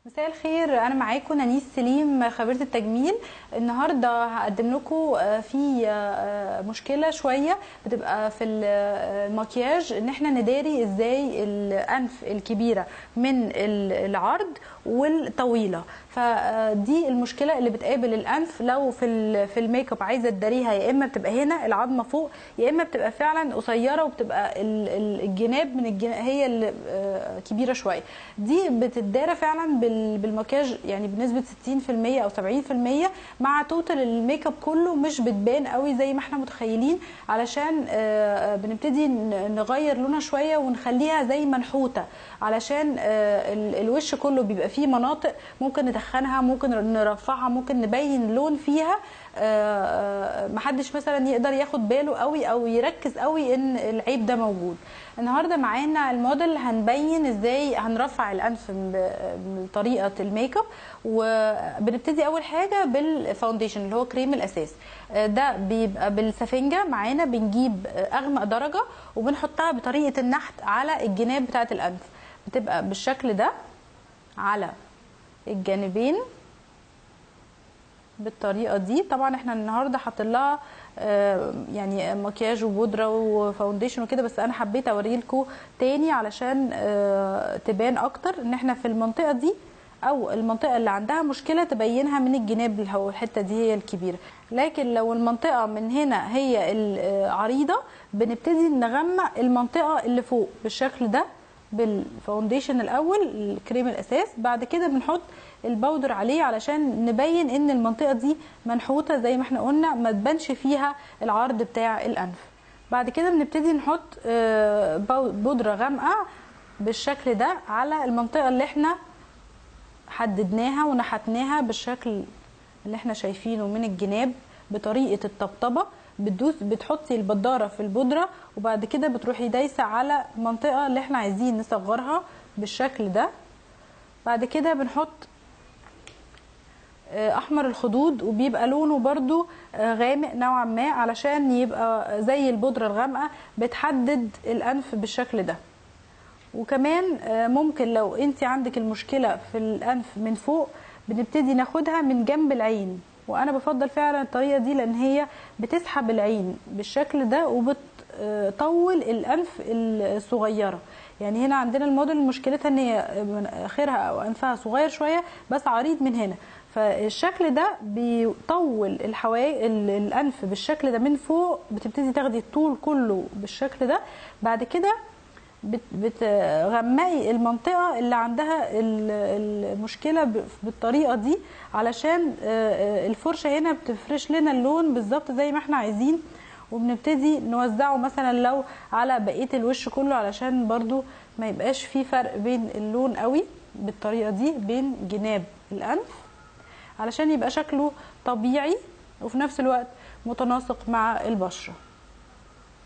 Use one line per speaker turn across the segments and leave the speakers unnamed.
مساء الخير، انا معاكم نانيس سليم خبيره التجميل. النهارده هقدم لكم في مشكله شويه بتبقى في المكياج، ان احنا نداري ازاي الانف الكبيره من العرض والطويله. فدي المشكله اللي بتقابل الانف لو في الميك اب عايزه تداريها، يا اما بتبقى هنا العظمه فوق، يا اما بتبقى فعلا قصيره وبتبقى الجناب من الجناب هي اللي كبيره شويه. دي بتدارى فعلا بالمكياج يعني بنسبه 60% او 70%، مع توتال الميك اب كله مش بتبان قوي زي ما احنا متخيلين، علشان بنبتدي نغير لونها شويه ونخليها زي منحوته، علشان الوش كله بيبقى فيه مناطق ممكن ندخنها، ممكن نرفعها، ممكن نبين لون فيها محدش مثلا يقدر ياخد باله قوي او يركز قوي ان العيب ده موجود. النهارده معانا الموديل هنبين ازاي هنرفع الانف بطريقه الميك اب. وبنبتدي اول حاجه بالفاونديشن اللي هو كريم الاساس. ده بيبقى بالسفنجه معانا، بنجيب اغمق درجه وبنحطها بطريقه النحت على الجناب بتاعه الانف، بتبقى بالشكل ده على الجانبين بالطريقه دي. طبعا احنا النهارده حاطين لها يعني مكياج وبودره وفاونديشن وكده، بس انا حبيت اوريلكم تاني علشان تبان اكتر ان احنا في المنطقه دي او المنطقه اللي عندها مشكله تبينها من الجناب، الحته دي هي الكبيره. لكن لو المنطقه من هنا هي العريضه بنبتدي نغمق المنطقه اللي فوق بالشكل ده بالفاونديشن الاول الكريم الاساس، بعد كده بنحط الباودر عليه علشان نبين ان المنطقه دي منحوته زي ما احنا قلنا، ما تبانش فيها العرض بتاع الانف. بعد كده بنبتدي نحط بودره غامقه بالشكل ده على المنطقه اللي احنا حددناها ونحتناها بالشكل اللي احنا شايفينه من الجناب بطريقه الطبطبه. بتحطي البداره في البودره وبعد كده بتروحي دايسه على المنطقه اللي احنا عايزين نصغرها بالشكل ده. بعد كده بنحط احمر الخدود وبيبقى لونه برضو غامق نوعا ما علشان يبقى زي البودره الغامقه بتحدد الانف بالشكل ده. وكمان ممكن لو انت عندك المشكله في الانف من فوق بنبتدي ناخدها من جنب العين، وانا بفضل فعلا الطريقه دي لان هي بتسحب العين بالشكل ده وبتطول الانف الصغيره. يعني هنا عندنا الموديل مشكلتها ان هي اخرها او انفها صغير شويه بس عريض من هنا، فالشكل ده بيطول الانف بالشكل ده من فوق، بتبتدي تاخدي الطول كله بالشكل ده. بعد كده بتغمقي المنطقه اللي عندها المشكله بالطريقه دي، علشان الفرشه هنا بتفرش لنا اللون بالظبط زي ما احنا عايزين، وبنبتدي نوزعه مثلا لو على بقيه الوش كله علشان برضو ما يبقاش في فرق بين اللون قوي بالطريقه دي بين جناب الانف، علشان يبقى شكله طبيعي وفي نفس الوقت متناسق مع البشره.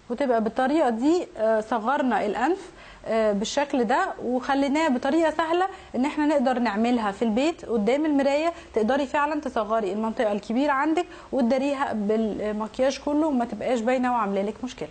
وتبقى بالطريقه دي صغرنا الانف بالشكل ده وخليناها بطريقه سهله ان احنا نقدر نعملها في البيت قدام المرايه. تقدري فعلا تصغري المنطقه الكبيره عندك وتداريها بالمكياج كله وما تبقاش باينه وعامله لك مشكله.